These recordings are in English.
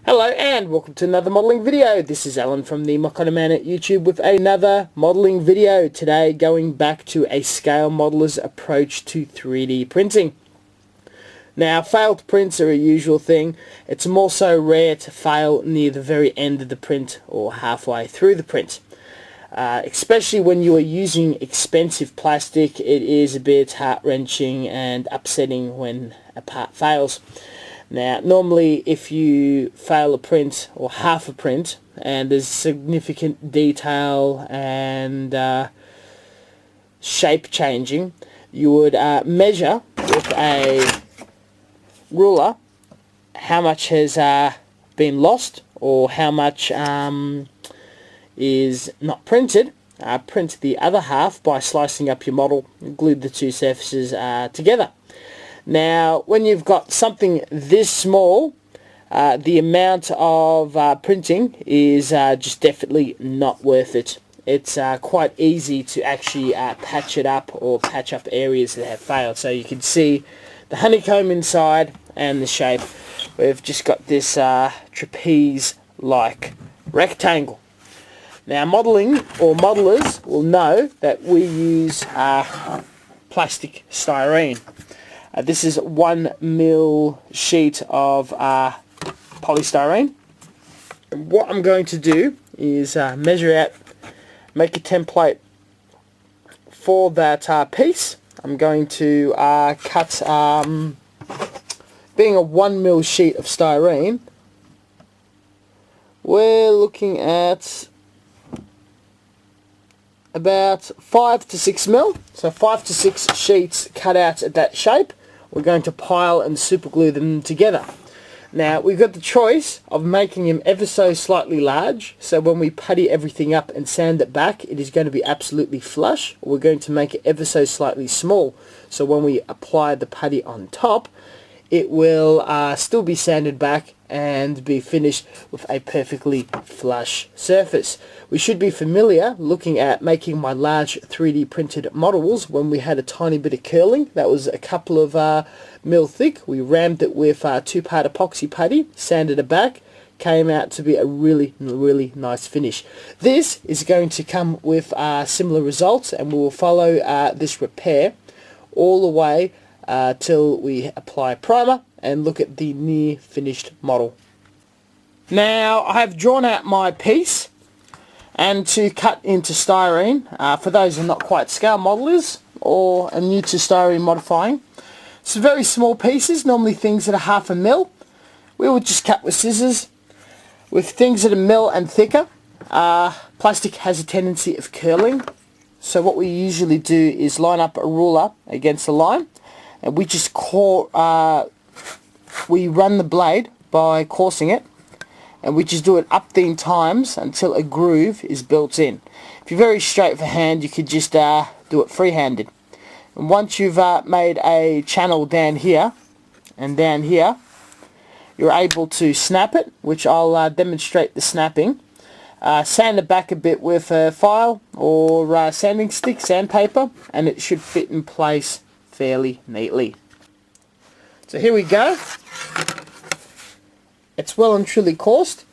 Hello and welcome to another modelling video. This is Alan from the Mockona Man at YouTube with another modelling video. Today going back to a scale modeller's approach to 3D printing. Now failed prints are a usual thing. It's more so rare to fail near the very end of the print or halfway through the print. Especially when you are using expensive plastic, it is a bit heart-wrenching and upsetting when a part fails. Now normally if you fail a print or half a print and there's significant detail and shape changing, you would measure with a ruler how much has been lost or how much is not printed. Print the other half by slicing up your model and glue the two surfaces together. Now when you've got something this small, the amount of printing is just definitely not worth it. It's quite easy to actually patch it up or patch up areas that have failed. So you can see the honeycomb inside and the shape. We've just got this trapeze-like rectangle. Now modelling or modellers will know that we use plastic styrene. This is 1 mil sheet of polystyrene. And what I'm going to do is measure out, make a template for that piece. I'm going to cut, being a 1 mil sheet of styrene, we're looking at about 5 to 6 mil. So 5 to 6 sheets cut out at that shape. We're going to pile and super glue them together. Now we've got the choice of making them ever so slightly large, so when we putty everything up and sand it back it is going to be absolutely flush, or we're going to make it ever so slightly small, so when we apply the putty on top it will still be sanded back and be finished with a perfectly flush surface. We should be familiar looking at making my large 3D printed models when we had a tiny bit of curling. That was a couple of mil thick. We rammed it with 2-part epoxy putty, sanded it back, came out to be a really nice finish. This is going to come with similar results, and we will follow this repair all the way till we apply primer and look at the near finished model. Now I have drawn out my piece, and to cut into styrene, for those who are not quite scale modelers or are new to styrene modifying, it's very small pieces, normally things that are half a mil. We would just cut with scissors. With things that are mil and thicker, plastic has a tendency of curling, so what we usually do is line up a ruler against the line, and we just we run the blade by coursing it, and we just do it upteen times until a groove is built in. If you're very straight for hand, you could just do it free-handed. And once you've made a channel down here and down here, you're able to snap it, which I'll demonstrate the snapping. Sand it back a bit with a file or sanding stick, sandpaper, and it should fit in place fairly neatly. So here we go. It's well and truly coursed.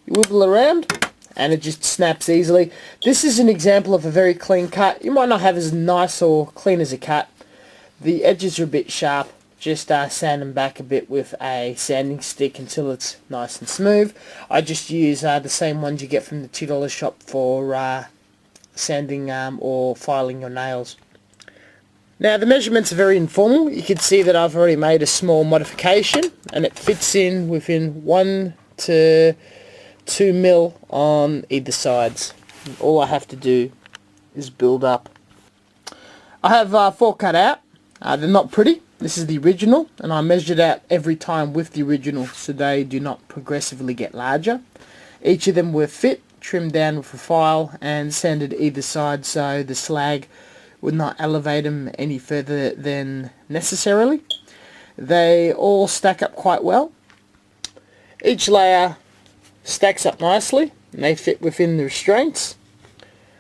You wiggle around and it just snaps easily. This is an example of a very clean cut. You might not have as nice or clean as a cut. The edges are a bit sharp. Just sand them back a bit with a sanding stick until it's nice and smooth. I just use the same ones you get from the $2 shop for sanding or filing your nails. Now the measurements are very informal. You can see that I've already made a small modification and it fits in within 1 to 2 mil on either sides. And all I have to do is build up. I have 4 cut out. They're not pretty. This is the original, and I measured out every time with the original so they do not progressively get larger. Each of them were fit, trimmed down with a file and sanded either side so the slag would not elevate them any further than necessarily. They all stack up quite well. Each layer stacks up nicely and they fit within the restraints.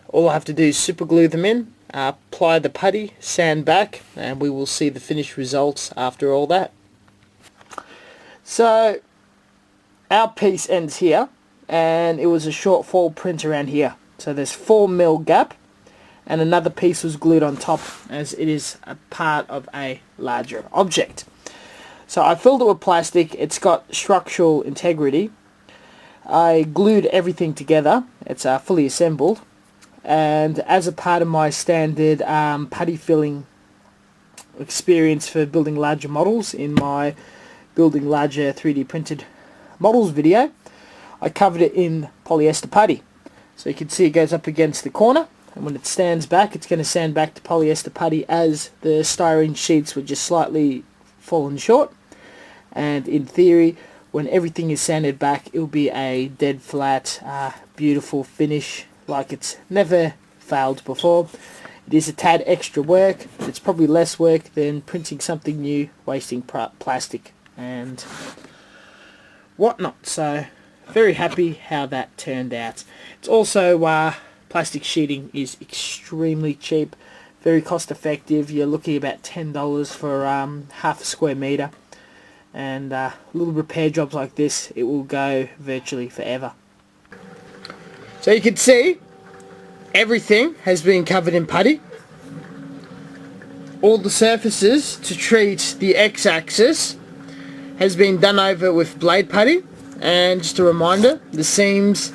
All I have to do is super glue them in, apply the putty, sand back, and we will see the finished results after all that. So our piece ends here, and it was a shortfall print around here. So there's 4mm gap, and another piece was glued on top as it is a part of a larger object. So I filled it with plastic. It's got structural integrity. I glued everything together. It's fully assembled, and as a part of my standard putty filling experience for building larger models in my building larger 3D printed models video, I covered it in polyester putty. So you can see it goes up against the corner, and when it stands back, it's going to sand back to polyester putty as the styrene sheets were just slightly fallen short. And in theory, when everything is sanded back, it will be a dead flat, beautiful finish like it's never failed before. It is a tad extra work, but it's probably less work than printing something new, wasting plastic and whatnot. So very happy how that turned out. It's also plastic sheeting is extremely cheap, very cost effective. You're looking about $10 for half a square meter, and little repair jobs like this, it will go virtually forever. So you can see everything has been covered in putty. All the surfaces to treat the x-axis has been done over with blade putty, and just a reminder, the seams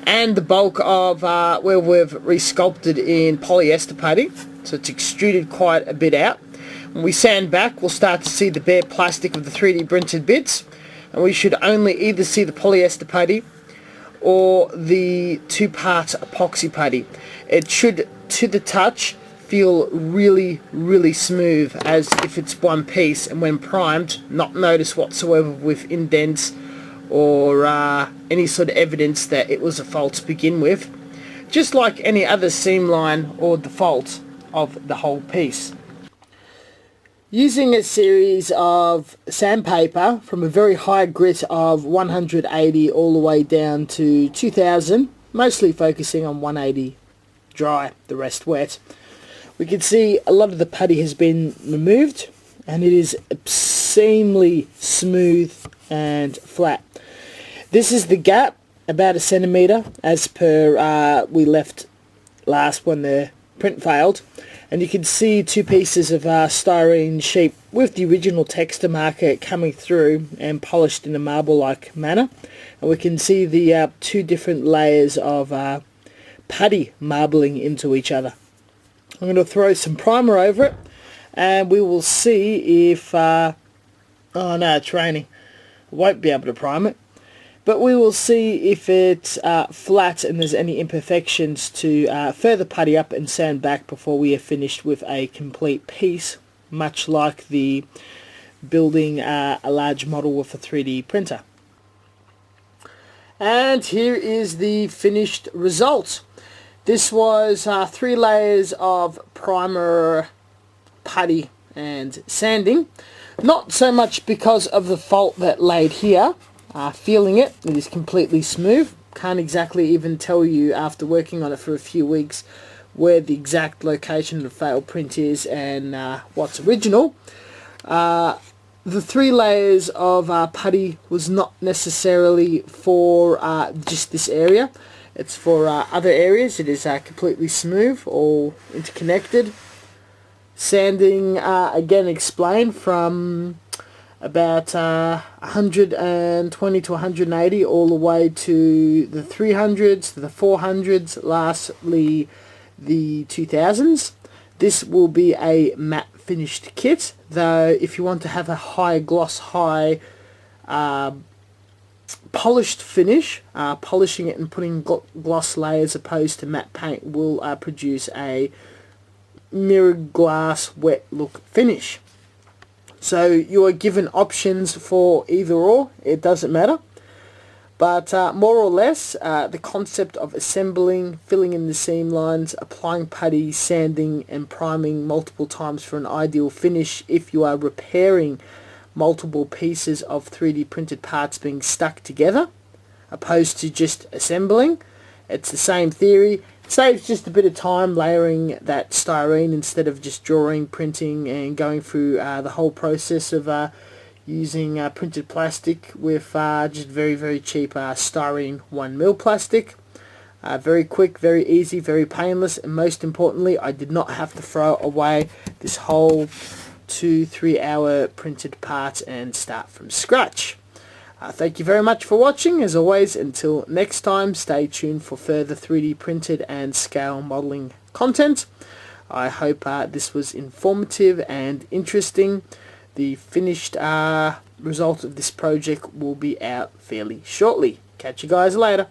and the bulk of where we've resculpted in polyester putty, so it's extruded quite a bit out. When we sand back, we'll start to see the bare plastic of the 3D printed bits, and we should only either see the polyester putty or the two-part epoxy putty. It should, to the touch, feel really, really smooth, as if it's one piece, and when primed, not notice whatsoever with indents or any sort of evidence that it was a fault to begin with, just like any other seam line or default of the whole piece. Using a series of sandpaper from a very high grit of 180 all the way down to 2000, mostly focusing on 180 dry, the rest wet, we can see a lot of the putty has been removed, and it is obscenely smooth and flat. This is the gap, about 1 centimetre, as per we left last when the print failed. And you can see two pieces of styrene sheet with the original texture marker coming through and polished in a marble-like manner. And we can see the two different layers of putty marbling into each other. I'm going to throw some primer over it, and we will see if... oh no, it's raining. I won't be able to prime it. But we will see if it's flat and there's any imperfections to further putty up and sand back before we are finished with a complete piece, much like the building a large model with a 3D printer. And here is the finished result. This was 3 layers of primer, putty and sanding. Not so much because of the fault that laid here. Feeling it, it is completely smooth. Can't exactly even tell you after working on it for a few weeks where the exact location of the failed print is and what's original. The 3 layers of putty was not necessarily for just this area. It's for other areas. It is completely smooth, all interconnected. Sanding, again explained, from about 120 to 180 all the way to the 300s, to the 400s, lastly the 2000s. This will be a matte finished kit, though if you want to have a high gloss, high polished finish, polishing it and putting gloss layers opposed to matte paint will produce a mirrored glass wet look finish. So you are given options for either or, it doesn't matter. But more or less, the concept of assembling, filling in the seam lines, applying putty, sanding and priming multiple times for an ideal finish if you are repairing multiple pieces of 3D printed parts being stuck together, opposed to just assembling. It's the same theory. It saves just a bit of time layering that styrene instead of just drawing, printing and going through the whole process of using printed plastic with just very cheap styrene 1mm plastic. Very quick, very easy, very painless, and most importantly, I did not have to throw away this whole 2-3 hour printed part and start from scratch. Thank you very much for watching. As always, until next time, stay tuned for further 3D printed and scale modeling content. I hope this was informative and interesting. The finished result of this project will be out fairly shortly. Catch you guys later.